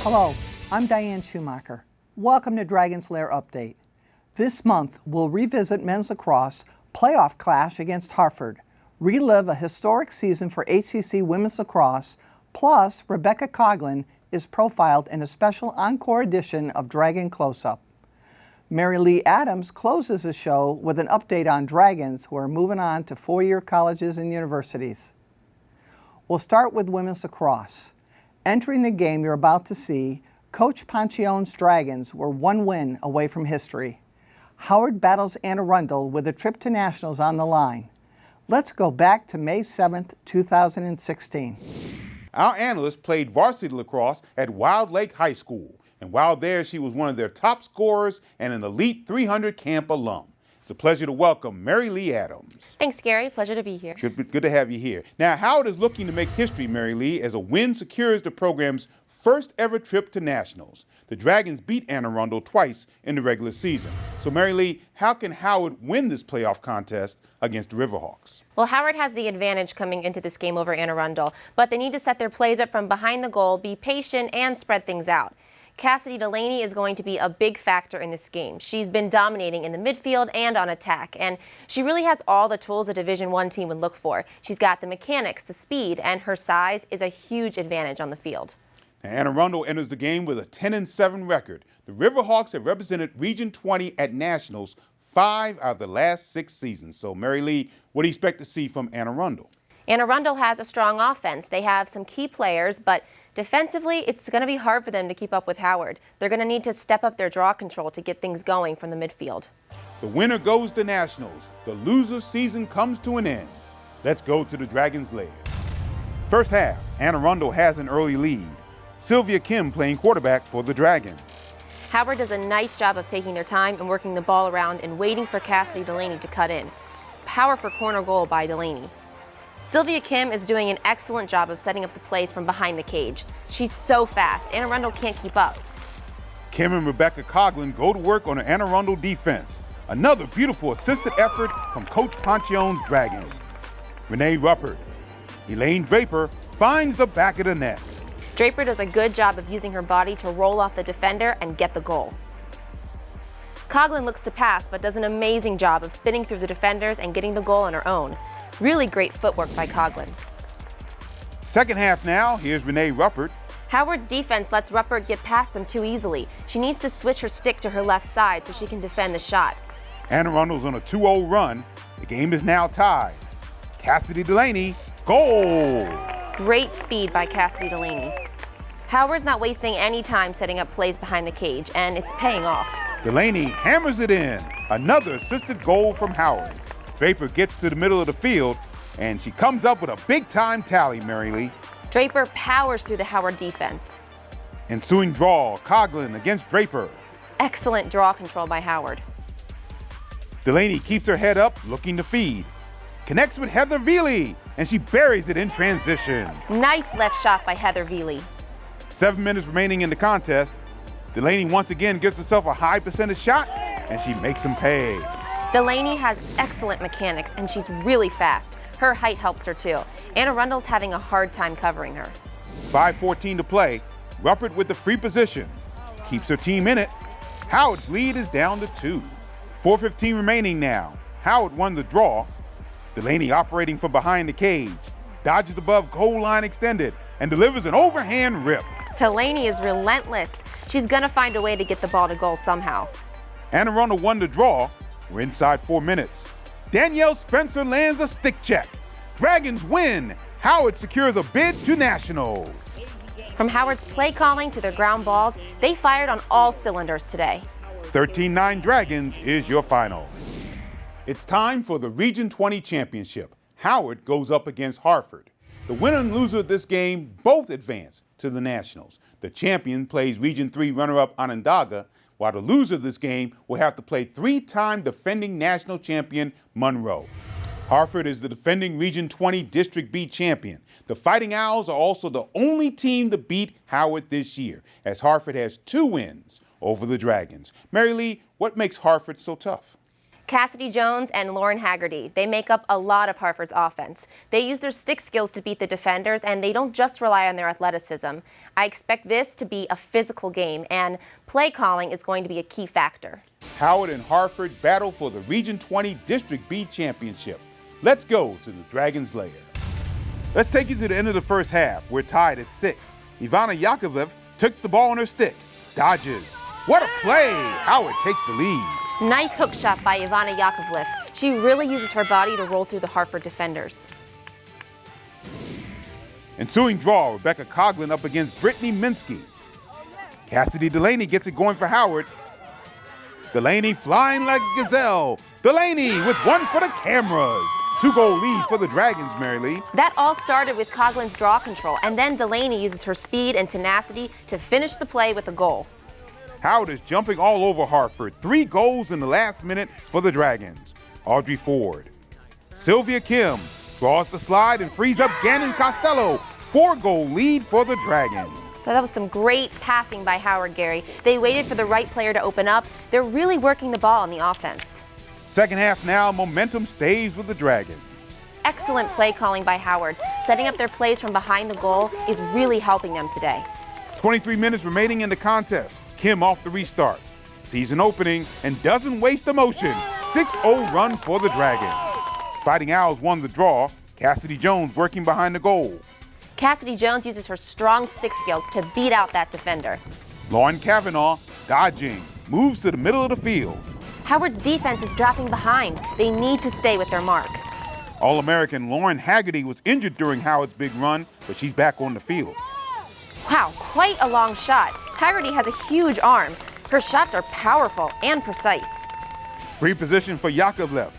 Hello, I'm Diane Schumacher. Welcome to Dragons Lair Update. This month, we'll revisit men's lacrosse playoff clash against Harford, relive a historic season for HCC women's lacrosse, plus Rebeka Coughlin is profiled in a special encore edition of Dragon Close-Up. MaryLee Adams closes the show with an update on Dragons who are moving on to four-year colleges and universities. We'll start with women's lacrosse. Entering the game you're about to see, Coach Ponchione's Dragons were one win away from history. Howard battles Anne Arundel with a trip to nationals on the line. Let's go back to May 7th, 2016. Our analyst played varsity lacrosse at Wild Lake High School, and while there, she was one of their top scorers and an elite 300 camp alum. It's a pleasure to welcome MaryLee Adams. Thanks, Gary. Pleasure to be here. Good to have you here. Now, Howard is looking to make history, MaryLee, as a win secures the program's first ever trip to nationals. The Dragons beat Anne Arundel twice in the regular season. So, MaryLee, how can Howard win this playoff contest against the Riverhawks? Well, Howard has the advantage coming into this game over Anne Arundel, but they need to set their plays up from behind the goal, be patient, and spread things out. Cassidy Delaney is going to be a big factor in this game. She's been dominating in the midfield and on attack, and she really has all the tools a Division I team would look for. She's got the mechanics, the speed, and her size is a huge advantage on the field. Now, Anne Arundel enters the game with a 10-7 record. The Riverhawks have represented Region 20 at nationals 5 out of the last 6 seasons. So, MaryLee, what do you expect to see from Anne Arundel? Anne Arundel has a strong offense. They have some key players, but defensively, it's going to be hard for them to keep up with Howard. They're going to need to step up their draw control to get things going from the midfield. The winner goes to nationals. The loser's season comes to an end. Let's go to the Dragons' Lair. First half, Anne Arundel has an early lead. Sylvia Kim playing quarterback for the Dragons. Howard does a nice job of taking their time and working the ball around and waiting for Cassidy Delaney to cut in. Power for corner goal by Delaney. Sylvia Kim is doing an excellent job of setting up the plays from behind the cage. She's so fast, Anne Arundel can't keep up. Kim and Rebeka Coughlin go to work on the Anne Arundel defense. Another beautiful assisted effort from Coach Ponchione's Dragons. Renee Ruppert. Elaine Draper finds the back of the net. Draper does a good job of using her body to roll off the defender and get the goal. Coughlin looks to pass, but does an amazing job of spinning through the defenders and getting the goal on her own. Really great footwork by Coughlin. Second half now, here's Renee Ruppert. Howard's defense lets Ruppert get past them too easily. She needs to switch her stick to her left side so she can defend the shot. Anne Arundel's on a 2-0 run. The game is now tied. Cassidy Delaney, goal! Great speed by Cassidy Delaney. Howard's not wasting any time setting up plays behind the cage, and it's paying off. Delaney hammers it in. Another assisted goal from Howard. Draper gets to the middle of the field, and she comes up with a big-time tally, MaryLee. Draper powers through the Howard defense. Ensuing draw, Coughlin against Draper. Excellent draw control by Howard. Delaney keeps her head up, looking to feed. Connects with Heather Veely, and she buries it in transition. Nice left shot by Heather Veely. 7 minutes remaining in the contest. Delaney once again gives herself a high percentage shot, and she makes them pay. Delaney has excellent mechanics, and she's really fast. Her height helps her too. Anne Arundel's having a hard time covering her. 5:14 to play. Ruppert with the free position. Keeps her team in it. Howard's lead is down to 2. 4:15 remaining now. Howard won the draw. Delaney operating from behind the cage. Dodges above goal line extended and delivers an overhand rip. Delaney is relentless. She's gonna find a way to get the ball to goal somehow. Anne Arundel won the draw. We're inside 4 minutes. Danielle Spencer lands a stick check. Dragons win. Howard secures a bid to nationals. From Howard's play calling to their ground balls, they fired on all cylinders today. 13-9 Dragons is your final. It's time for the Region 20 Championship. Howard goes up against Harford. The winner and loser of this game both advance to the Nationals. The champion plays Region 3 runner-up Onondaga, while the loser of this game will have to play 3-time defending national champion Monroe. Harford is the defending Region 20 District B champion. The Fighting Owls are also the only team to beat Howard this year, as Harford has 2 wins over the Dragons. MaryLee, what makes Harford so tough? Cassidy Jones and Lauren Haggerty, they make up a lot of Harford's offense. They use their stick skills to beat the defenders, and they don't just rely on their athleticism. I expect this to be a physical game, and play calling is going to be a key factor. Howard and Harford battle for the Region 20 District B Championship. Let's go to the Dragons' Lair. Let's take you to the end of the first half. We're tied at 6. Ivana Yakovlev takes the ball on her stick, dodges. What a play! Howard takes the lead. Nice hook shot by Ivana Yakovlev. She really uses her body to roll through the Harford defenders. Ensuing draw, Rebeka Coughlin up against Brittany Minsky. Cassidy Delaney gets it going for Howard. Delaney flying like a gazelle. Delaney with one for the cameras. 2-goal lead for the Dragons, MaryLee. That all started with Coughlin's draw control, and then Delaney uses her speed and tenacity to finish the play with a goal. Howard is jumping all over Harford. 3 goals in the last minute for the Dragons. Audrey Ford. Sylvia Kim draws the slide and frees up Gannon Costello. 4-goal lead for the Dragons. That was some great passing by Howard, Gary. They waited for the right player to open up. They're really working the ball on the offense. Second half now, momentum stays with the Dragons. Excellent play calling by Howard. Setting up their plays from behind the goal is really helping them today. 23 minutes remaining in the contest. Kim off the restart. Sees an opening and doesn't waste the motion. 6-0 run for the Dragons. Fighting Owls won the draw. Cassidy Jones working behind the goal. Cassidy Jones uses her strong stick skills to beat out that defender. Lauren Kavanaugh dodging. Moves to the middle of the field. Howard's defense is dropping behind. They need to stay with their mark. All-American Lauren Haggerty was injured during Howard's big run, but she's back on the field. Wow, quite a long shot. Haggerty has a huge arm. Her shots are powerful and precise. Free position for Yakovlev.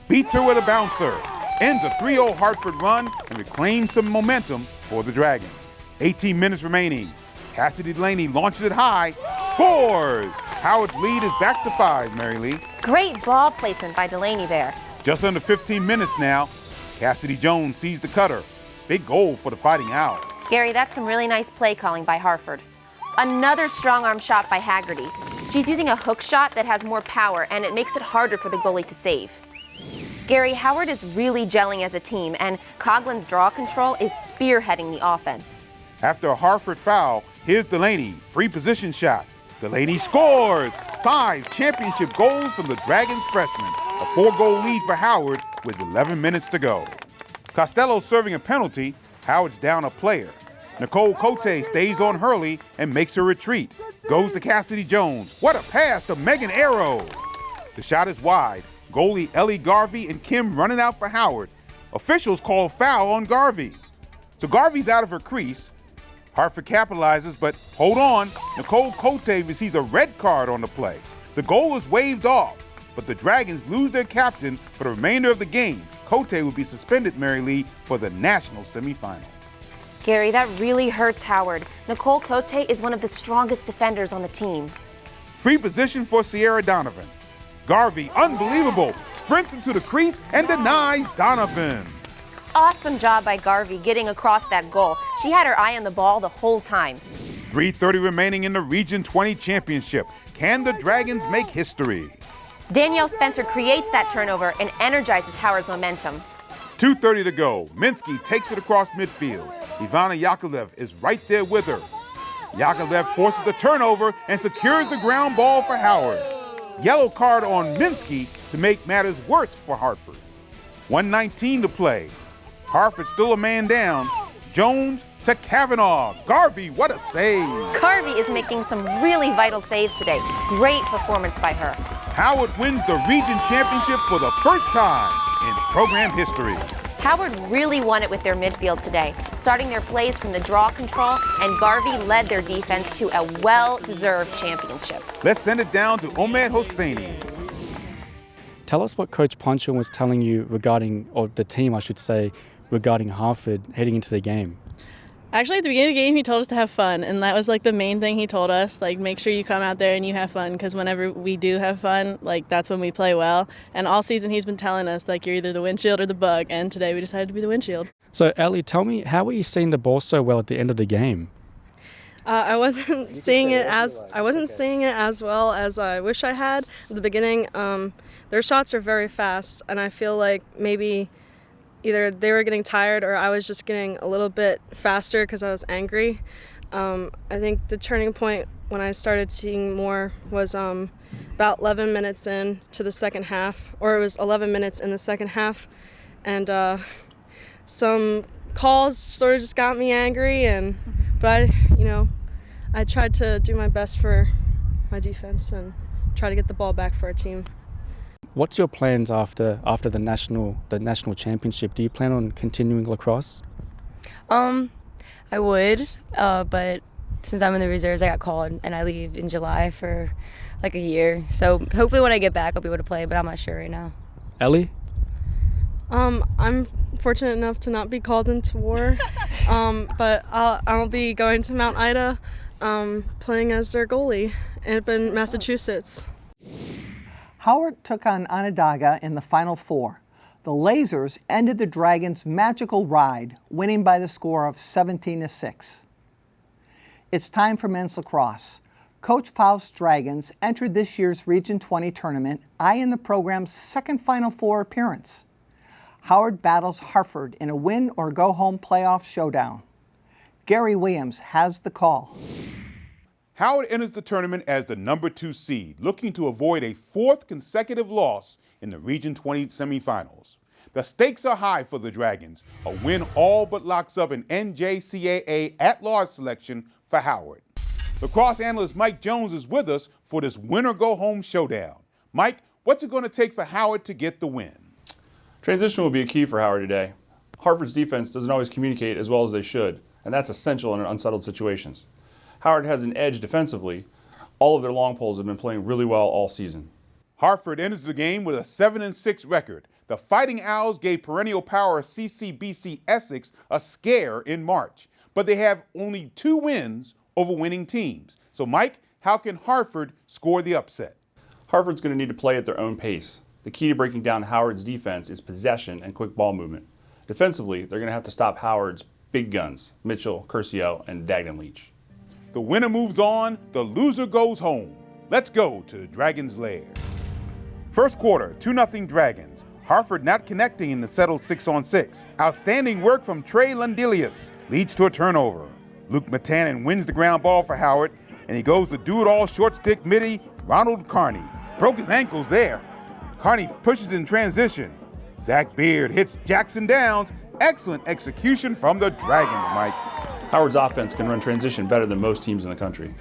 Beats her with a bouncer. Ends a 3-0 Hartford run and reclaims some momentum for the Dragons. 18 minutes remaining. Cassidy Delaney launches it high. Scores! Howard's lead is back to 5, MaryLee. Great ball placement by Delaney there. Just under 15 minutes now. Cassidy Jones sees the cutter. Big goal for the Fighting Owls. Gary, that's some really nice play calling by Harford. Another strong arm shot by Haggerty. She's using a hook shot that has more power, and it makes it harder for the goalie to save. Gary, Howard is really gelling as a team, and Coughlin's draw control is spearheading the offense. After a Harford foul, here's Delaney. Free position shot. Delaney scores! 5 championship goals from the Dragons freshman. A 4-goal lead for Howard with 11 minutes to go. Costello serving a penalty. Howard's down a player. Nicole Cote stays on Hurley and makes her retreat. Goes to Cassidy Jones. What a pass to Megan Arrow. The shot is wide. Goalie Ellie Garvey and Kim running out for Howard. Officials call foul on Garvey. So Garvey's out of her crease. Hartford capitalizes, but hold on. Nicole Cote receives a red card on the play. The goal is waved off, but the Dragons lose their captain for the remainder of the game. Cote will be suspended, MaryLee, for the national semifinal. Gary, that really hurts Howard. Nicole Cote is one of the strongest defenders on the team. Free position for Sierra Donovan. Garvey, unbelievable, sprints into the crease and denies Donovan. Awesome job by Garvey getting across that goal. She had her eye on the ball the whole time. 3:30 remaining in the Region 20 Championship. Can the Dragons make history? Danielle Spencer creates that turnover and energizes Howard's momentum. 2:30 to go. Minsky takes it across midfield. Ivana Yakovlev is right there with her. Yakovlev forces the turnover and secures the ground ball for Howard. Yellow card on Minsky to make matters worse for Hartford. 1:19 to play. Hartford still a man down. Jones to Kavanaugh. Garvey, what a save. Garvey is making some really vital saves today. Great performance by her. Howard wins the region championship for the first time in program history. Howard really won it with their midfield today, starting their plays from the draw control, and Garvey led their defense to a well-deserved championship. Let's send it down to Ahmed Hosseini. Tell us what Coach Ponchon was telling you regarding, or the team I should say, regarding Harford heading into the game. Actually, at the beginning of the game, he told us to have fun, and that was like the main thing he told us. Like, make sure you come out there and you have fun, because whenever we do have fun, like, that's when we play well. And all season, he's been telling us, like, you're either the windshield or the bug, and today we decided to be the windshield. So, Ellie, tell me, how were you seeing the ball so well at the end of the game? I wasn't seeing it as well as I wish I had at the beginning. Their shots are very fast, and I feel like maybe either they were getting tired or I was just getting a little bit faster because I was angry. I think the turning point when I started seeing more was about 11 minutes into the second half, or it was 11 minutes in the second half, and some calls sort of just got me angry, but I tried to do my best for my defense and try to get the ball back for our team. What's your plans after the national championship? Do you plan on continuing lacrosse? I would, but since I'm in the reserves, I got called and I leave in July for like a year. So hopefully when I get back, I'll be able to play, but I'm not sure right now. Ellie? I'm fortunate enough to not be called into war, but I'll be going to Mount Ida, playing as their goalie up in Massachusetts. Howard took on Onondaga in the Final Four. The Lasers ended the Dragons' magical ride, winning by the score of 17-6. It's time for men's lacrosse. Coach Faust's Dragons entered this year's Region 20 tournament, eyeing the program's second Final Four appearance. Howard battles Harford in a win-or-go-home playoff showdown. Gary Williams has the call. Howard enters the tournament as the number 2 seed, looking to avoid a 4th consecutive loss in the Region 20 semifinals. The stakes are high for the Dragons. A win all but locks up an NJCAA at-large selection for Howard. Lacrosse analyst Mike Jones is with us for this win-or-go-home showdown. Mike, what's it going to take for Howard to get the win? Transition will be a key for Howard today. Harford's defense doesn't always communicate as well as they should, and that's essential in unsettled situations. Howard has an edge defensively. All of their long poles have been playing really well all season. Harford enters the game with a 7-6 record. The Fighting Owls gave perennial power CCBC Essex a scare in March, but they have only 2 wins over winning teams. So Mike, how can Harford score the upset? Harford's going to need to play at their own pace. The key to breaking down Howard's defense is possession and quick ball movement. Defensively, they're going to have to stop Howard's big guns, Mitchell, Curcio, and Dagnan Leach. The winner moves on, the loser goes home. Let's go to the Dragons' Lair. First quarter, 2-0 Dragons. Harford not connecting in the settled 6-on-6. Outstanding work from Trey Lundelius leads to a turnover. Luke Matanen wins the ground ball for Howard, and he goes to do-it-all short stick midi, Ronald Carney. Broke his ankles there. Carney pushes in transition. Zach Beard hits Jackson Downs. Excellent execution from the Dragons, Mike. Howard's offense can run transition better than most teams in the country.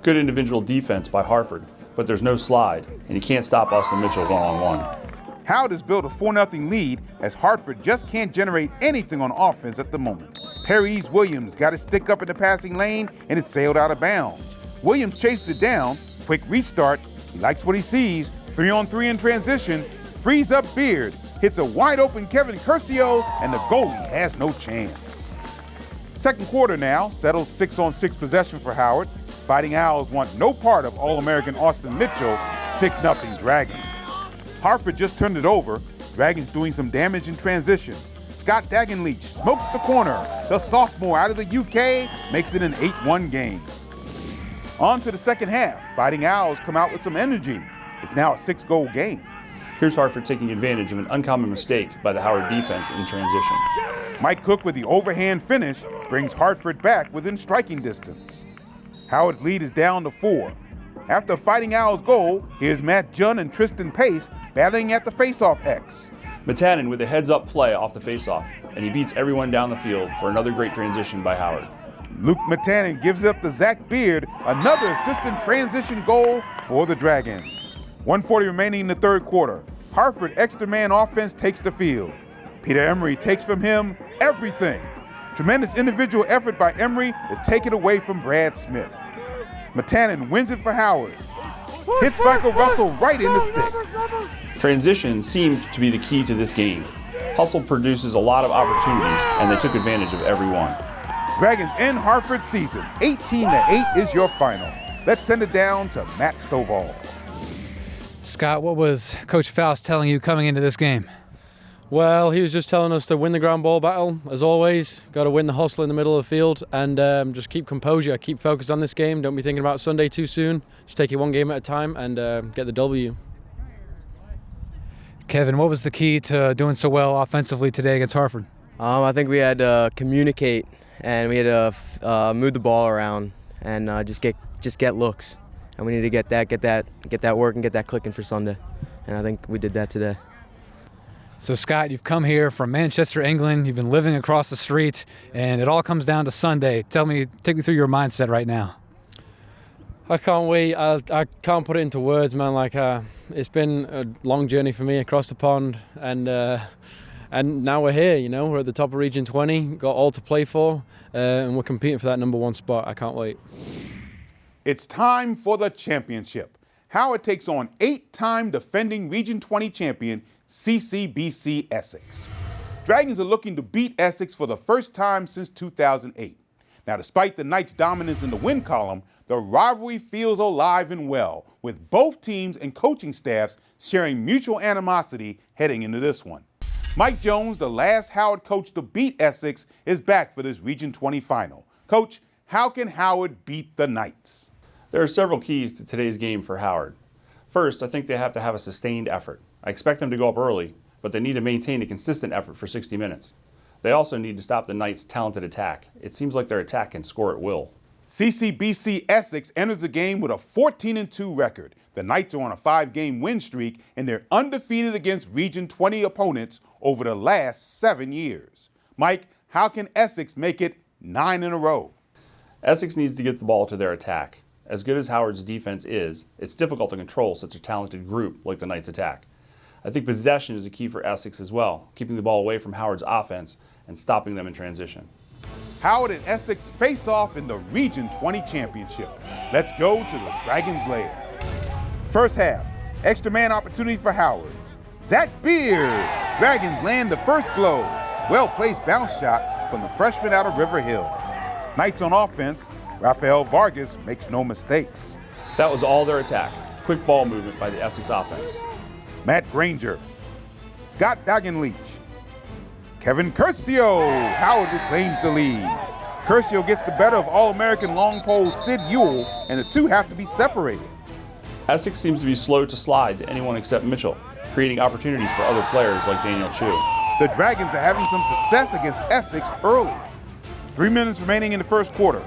Good individual defense by Harford, but there's no slide, and he can't stop Austin Mitchell one-on-one. Howard has built a 4-0 lead as Hartford just can't generate anything on offense at the moment. Perry's Williams got his stick up in the passing lane, and it sailed out of bounds. Williams chases it down. Quick restart. He likes what he sees. 3-on-3 in transition. Frees up Beard. Hits a wide-open Kevin Curcio, and the goalie has no chance. Second quarter now, settled 6-on-6 possession for Howard. Fighting Owls want no part of All-American Austin Mitchell. 6-0 Dragons. Harford just turned it over. Dragons doing some damage in transition. Scott Dagenleach smokes the corner. The sophomore out of the UK makes it an 8-1 game. On to the second half. Fighting Owls come out with some energy. It's now a 6-goal game. Here's Harford taking advantage of an uncommon mistake by the Howard defense in transition. Mike Cook with the overhand finish brings Hartford back within striking distance. Howard's lead is down to 4. After a Fighting Owls goal, here's Matt Junn and Tristan Pace battling at the faceoff X. Matanen with a heads-up play off the faceoff, and he beats everyone down the field for another great transition by Howard. Luke Matanen gives up to Zach Beard, another assistant transition goal for the Dragons. 1:40 remaining in the third quarter. Harford extra man offense takes the field. Peter Emery takes from him everything. Tremendous individual effort by Emery to take it away from Brad Smith. Matanen wins it for Howard. Hits Michael Russell right in the stick. Transition seemed to be the key to this game. Hustle produces a lot of opportunities, and they took advantage of every one. Dragons end Harford season. 18-8 is your final. Let's send it down to Matt Stovall. Scott, what was Coach Faust telling you coming into this game? Well, he was just telling us to win the ground ball battle, as always. Got to win the hustle in the middle of the field and just keep composure, keep focused on this game. Don't be thinking about Sunday too soon. Just take it one game at a time and get the W. Kevin, what was the key to doing so well offensively today against Harford? I think we had to communicate and we had to move the ball around and just get looks. And we need to get that work and get that clicking for Sunday. And I think we did that today. So Scott, you've come here from Manchester, England. You've been living across the street, and it all comes down to Sunday. Take me through your mindset right now. I can't wait. I can't put it into words, man. Like it's been a long journey for me across the pond, and now we're here. You know, we're at the top of Region 20. Got all to play for, and we're competing for that #1 spot. I can't wait. It's time for the championship. Howard takes on 8-time defending Region 20 champion CCBC Essex. Dragons are looking to beat Essex for the first time since 2008. Now, despite the Knights' dominance in the win column, the rivalry feels alive and well, with both teams and coaching staffs sharing mutual animosity heading into this one. Mike Jones, the last Howard coach to beat Essex, is back for this Region 20 final. Coach, how can Howard beat the Knights? There are several keys to today's game for Howard. First, I think they have to have a sustained effort. I expect them to go up early, but they need to maintain a consistent effort for 60 minutes. They also need to stop the Knights' talented attack. It seems like their attack can score at will. CCBC Essex enters the game with a 14-2 record. The Knights are on a 5-game win streak, and they're undefeated against Region 20 opponents over the last 7 years. Mike, how can Essex make it 9 in a row? Essex needs to get the ball to their attack. As good as Howard's defense is, it's difficult to control such a talented group like the Knights' attack. I think possession is a key for Essex as well, keeping the ball away from Howard's offense and stopping them in transition. Howard and Essex face off in the Region 20 Championship. Let's go to the Dragons' Lair. First half, extra man opportunity for Howard. Zach Beard. Dragons land the first blow. Well-placed bounce shot from the freshman out of River Hill. Knights on offense. Rafael Vargas makes no mistakes. That was all their attack. Quick ball movement by the Essex offense. Matt Granger. Scott Dagenleach. Kevin Curcio. Howard reclaims the lead. Curcio gets the better of All-American long pole Sid Ewell, and the two have to be separated. Essex seems to be slow to slide to anyone except Mitchell, creating opportunities for other players like Daniel Chu. The Dragons are having some success against Essex early. 3 minutes remaining in the first quarter.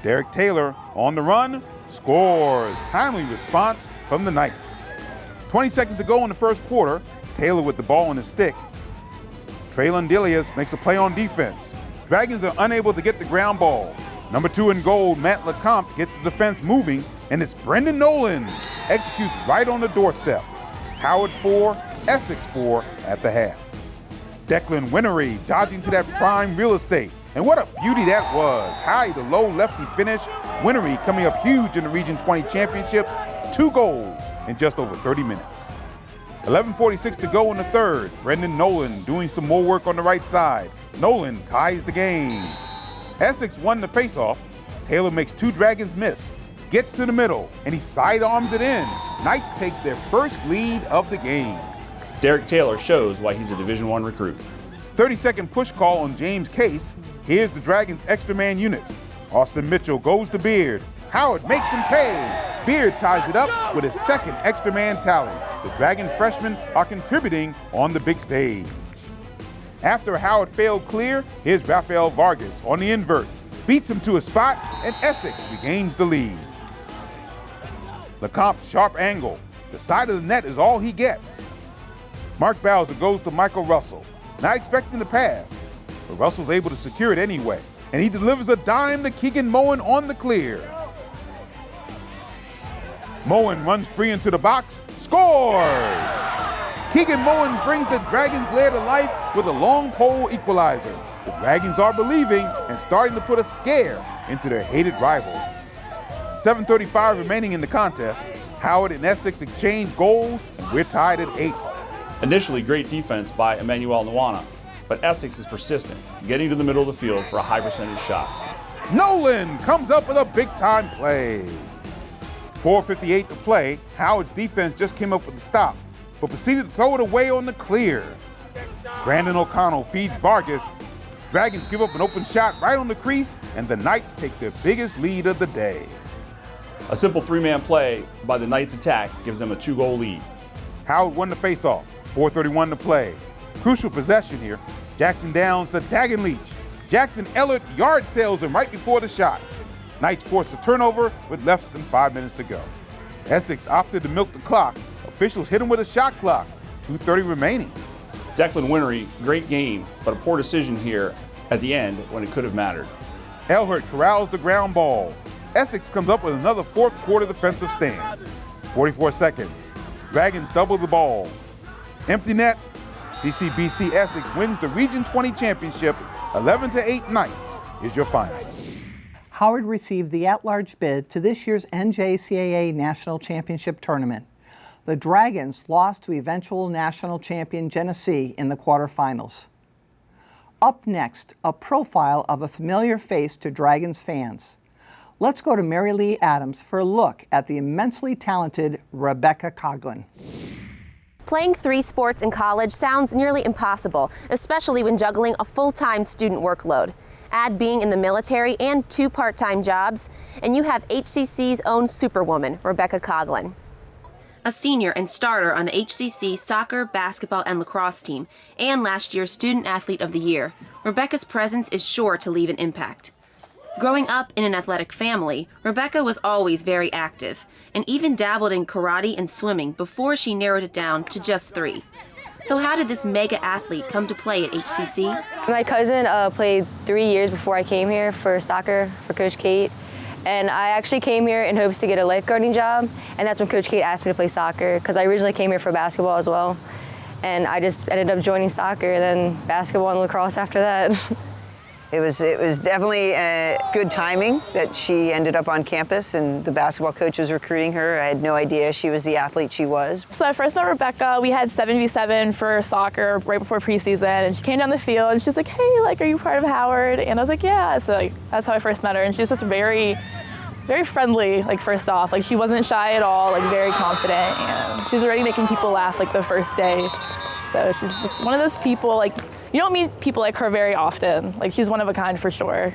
Derek Taylor on the run, scores. Timely response from the Knights. 20 seconds to go in the first quarter. Taylor with the ball on his stick. Traylon Dilias makes a play on defense. Dragons are unable to get the ground ball. Number 2 in gold, Matt LeCompte, gets the defense moving, and it's Brendan Nolan. Executes right on the doorstep. Howard 4, Essex 4 at the half. Declan Winery dodging to that prime real estate. And what a beauty that was. High to low lefty finish. Winery coming up huge in the Region 20 Championships. 2 goals in just over 30 minutes. 11:46 to go in the third. Brendan Nolan doing some more work on the right side. Nolan ties the game. Essex won the faceoff. Taylor makes 2 Dragons miss. Gets to the middle, and he sidearms it in. Knights take their first lead of the game. Derek Taylor shows why he's a Division I recruit. 30-second push call on James Case. Here's the Dragons' extra man unit. Austin Mitchell goes to Beard. Howard makes him pay. Beard ties it up with his second extra man tally. The Dragon freshmen are contributing on the big stage. After Howard failed clear, here's Rafael Vargas on the invert. Beats him to a spot, and Essex regains the lead. LeCompte's sharp angle. The side of the net is all he gets. Mark Bowser goes to Michael Russell. Not expecting the pass, but Russell's able to secure it anyway, and he delivers a dime to Keegan Moen on the clear. Moen runs free into the box, scores! Keegan Moen brings the Dragons' Lair to life with a long pole equalizer. The Dragons are believing and starting to put a scare into their hated rival. 7:35 remaining in the contest. Howard and Essex exchange goals, and we're tied at 8. Initially, great defense by Emmanuel Nwana, but Essex is persistent, getting to the middle of the field for a high percentage shot. Nolan comes up with a big-time play. 4:58 to play. Howard's defense just came up with the stop, but proceeded to throw it away on the clear. Brandon O'Connell feeds Vargas. Dragons give up an open shot right on the crease, and the Knights take their biggest lead of the day. A simple three-man play by the Knights attack gives them a 2-goal lead. Howard won the faceoff, 4:31 to play. Crucial possession here. Jackson downs the Dagon Leach. Jackson Ellert yard sails him right before the shot. Knights forced a turnover with less than 5 minutes to go. Essex opted to milk the clock. Officials hit him with a shot clock, 2:30 remaining. Declan Winery, great game, but a poor decision here at the end when it could have mattered. Elhert corrals the ground ball. Essex comes up with another fourth quarter defensive stand. 44 seconds. Dragons double the ball. Empty net. CCBC Essex wins the Region 20 championship. 11-8 Knights is your final. Howard received the at-large bid to this year's NJCAA National Championship Tournament. The Dragons lost to eventual national champion Genesee in the quarterfinals. Up next, a profile of a familiar face to Dragons fans. Let's go to MaryLee Adams for a look at the immensely talented Rebeka Coughlin. Playing 3 sports in college sounds nearly impossible, especially when juggling a full-time student workload. Add being in the military and 2 part-time jobs, and you have HCC's own superwoman, Rebeka Coughlin. A senior and starter on the HCC soccer, basketball, and lacrosse team, and last year's Student Athlete of the Year, Rebeka's presence is sure to leave an impact. Growing up in an athletic family, Rebeka was always very active, and even dabbled in karate and swimming before she narrowed it down to just 3. So how did this mega athlete come to play at HCC? My cousin played 3 years before I came here for soccer for Coach Kate. And I actually came here in hopes to get a lifeguarding job, and that's when Coach Kate asked me to play soccer, because I originally came here for basketball as well. And I just ended up joining soccer, then basketball and lacrosse after that. It was definitely good timing that she ended up on campus and the basketball coach was recruiting her. I had no idea she was the athlete she was. So I first met Rebeka. We had 7v7 for soccer right before preseason, and she came down the field and she was like, "Hey, are you part of Howard?" And I was like, "Yeah." So that's how I first met her, and she was just very friendly. First off, she wasn't shy at all. Very confident, and she was already making people laugh the first day. So she's just one of those people you don't meet people like her very often. She's one of a kind for sure.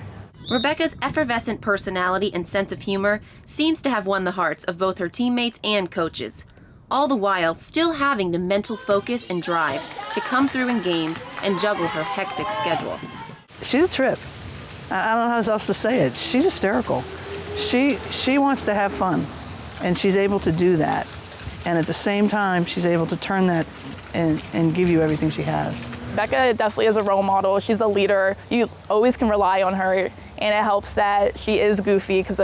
Rebeka's effervescent personality and sense of humor seems to have won the hearts of both her teammates and coaches, all the while still having the mental focus and drive to come through in games and juggle her hectic schedule. She's a trip. I don't know how else to say it. She's hysterical. She wants to have fun, and she's able to do that. And at the same time, she's able to turn that and give you everything she has. Rebeka definitely is a role model. She's a leader. You always can rely on her, and it helps that she is goofy, because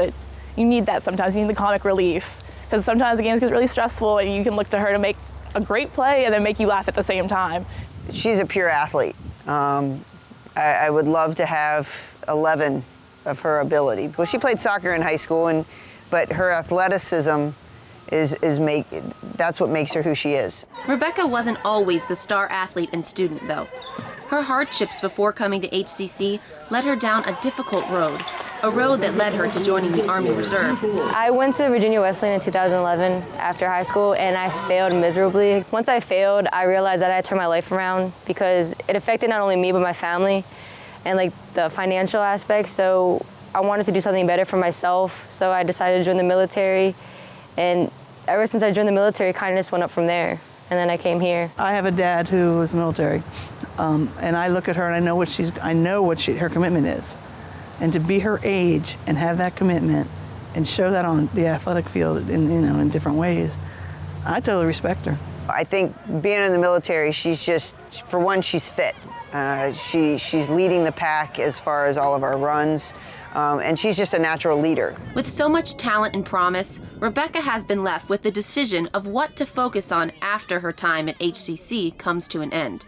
you need that sometimes. You need the comic relief, because sometimes the games get really stressful and you can look to her to make a great play and then make you laugh at the same time. She's a pure athlete. I would love to have 11 of her ability. Well, she played soccer in high school, but her athleticism that's what makes her who she is. Rebeka wasn't always the star athlete and student, though. Her hardships before coming to HCC led her down a difficult road, a road that led her to joining the Army Reserves. I went to Virginia Wesleyan in 2011 after high school, and I failed miserably. Once I failed, I realized that I had to turn my life around, because it affected not only me but my family and the financial aspect. So I wanted to do something better for myself, so I decided to join the military. And ever since I joined the military, kindness went up from there. And then I came here. I have a dad who was military, and I look at her and I know what her commitment is. And to be her age and have that commitment and show that on the athletic field in different ways, I totally respect her. I think being in the military, she's just, for one, she's fit. She's leading the pack as far as all of our runs. And she's just a natural leader. With so much talent and promise, Rebeka has been left with the decision of what to focus on after her time at HCC comes to an end.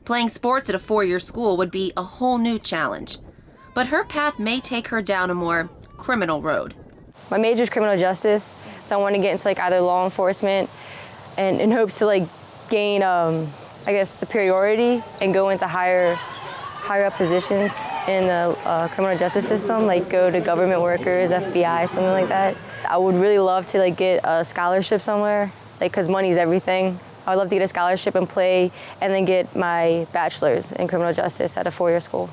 Playing sports at a 4-year school would be a whole new challenge, but her path may take her down a more criminal road. My major is criminal justice, so I want to get into either law enforcement and in hopes to gain, superiority and go into higher up positions in the criminal justice system, go to government workers, FBI, something like that. I would really love to get a scholarship somewhere, because money's everything. I would love to get a scholarship and play and then get my bachelor's in criminal justice at a 4-year school.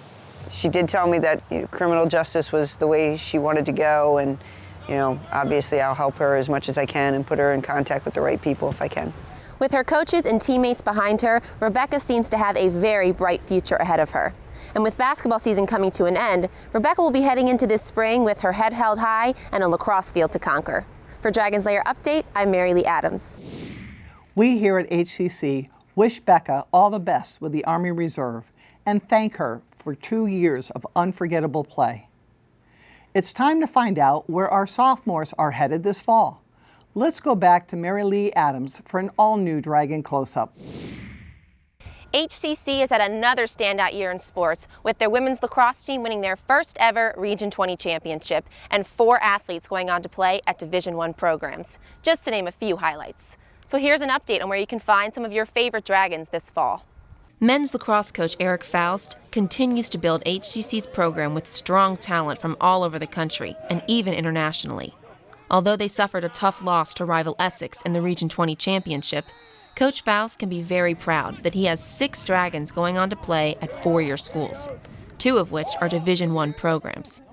She did tell me that criminal justice was the way she wanted to go, and obviously I'll help her as much as I can and put her in contact with the right people if I can. With her coaches and teammates behind her, Rebeka seems to have a very bright future ahead of her. And with basketball season coming to an end, Rebeka will be heading into this spring with her head held high and a lacrosse field to conquer. For Dragons Lair Update, I'm MaryLee Adams. We here at HCC wish Becca all the best with the Army Reserve and thank her for 2 years of unforgettable play. It's time to find out where our sophomores are headed this fall. Let's go back to MaryLee Adams for an all-new Dragon close-up. HCC has had another standout year in sports, with their women's lacrosse team winning their first ever Region 20 championship and 4 athletes going on to play at Division I programs, just to name a few highlights. So here's an update on where you can find some of your favorite Dragons this fall. Men's lacrosse coach Eric Faust continues to build HCC's program with strong talent from all over the country and even internationally. Although they suffered a tough loss to rival Essex in the Region 20 championship, Coach Faust can be very proud that he has 6 Dragons going on to play at 4-year schools, 2 of which are Division I programs.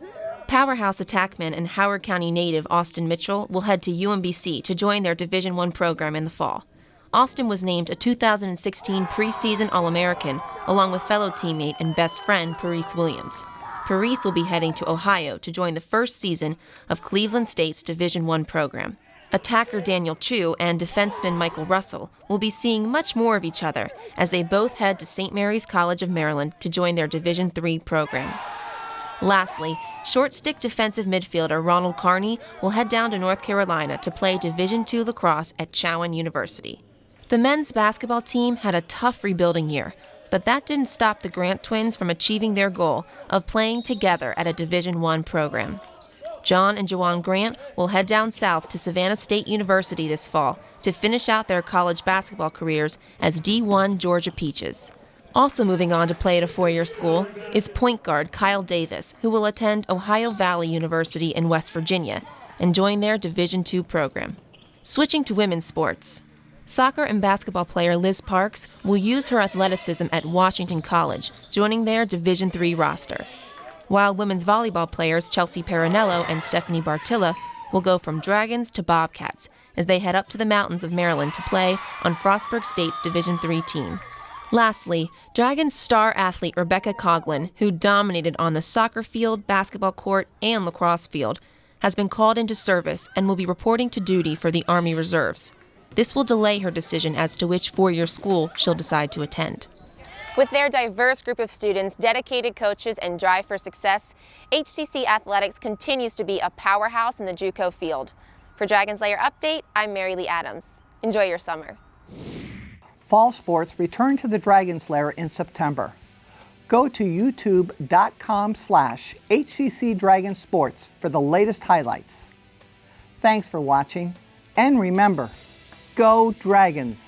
Powerhouse attackman and Howard County native Austin Mitchell will head to UMBC to join their Division I program in the fall. Austin was named a 2016 preseason All-American along with fellow teammate and best friend Parise Williams. Parise will be heading to Ohio to join the first season of Cleveland State's Division I program. Attacker Daniel Chu and defenseman Michael Russell will be seeing much more of each other as they both head to St. Mary's College of Maryland to join their Division III program. Lastly, short-stick defensive midfielder Ronald Carney will head down to North Carolina to play Division II lacrosse at Chowan University. The men's basketball team had a tough rebuilding year, but that didn't stop the Grant twins from achieving their goal of playing together at a Division I program. John and Joanne Grant will head down south to Savannah State University this fall to finish out their college basketball careers as D1 Georgia Peaches. Also moving on to play at a 4-year school is point guard Kyle Davis, who will attend Ohio Valley University in West Virginia and join their Division II program. Switching to women's sports, soccer and basketball player Liz Parks will use her athleticism at Washington College, joining their Division III roster. While women's volleyball players Chelsea Parinello and Stephanie Bartilla will go from Dragons to Bobcats as they head up to the mountains of Maryland to play on Frostburg State's Division III team. Lastly, Dragons star athlete Rebeka Coughlin, who dominated on the soccer field, basketball court, and lacrosse field, has been called into service and will be reporting to duty for the Army Reserves. This will delay her decision as to which 4-year school she'll decide to attend. With their diverse group of students, dedicated coaches, and drive for success, HCC Athletics continues to be a powerhouse in the JUCO field. For Dragons Lair Update, I'm MaryLee Adams. Enjoy your summer. Fall sports return to the Dragons Lair in September. Go to youtube.com/HCC Dragon Sports for the latest highlights. Thanks for watching, and remember, go Dragons!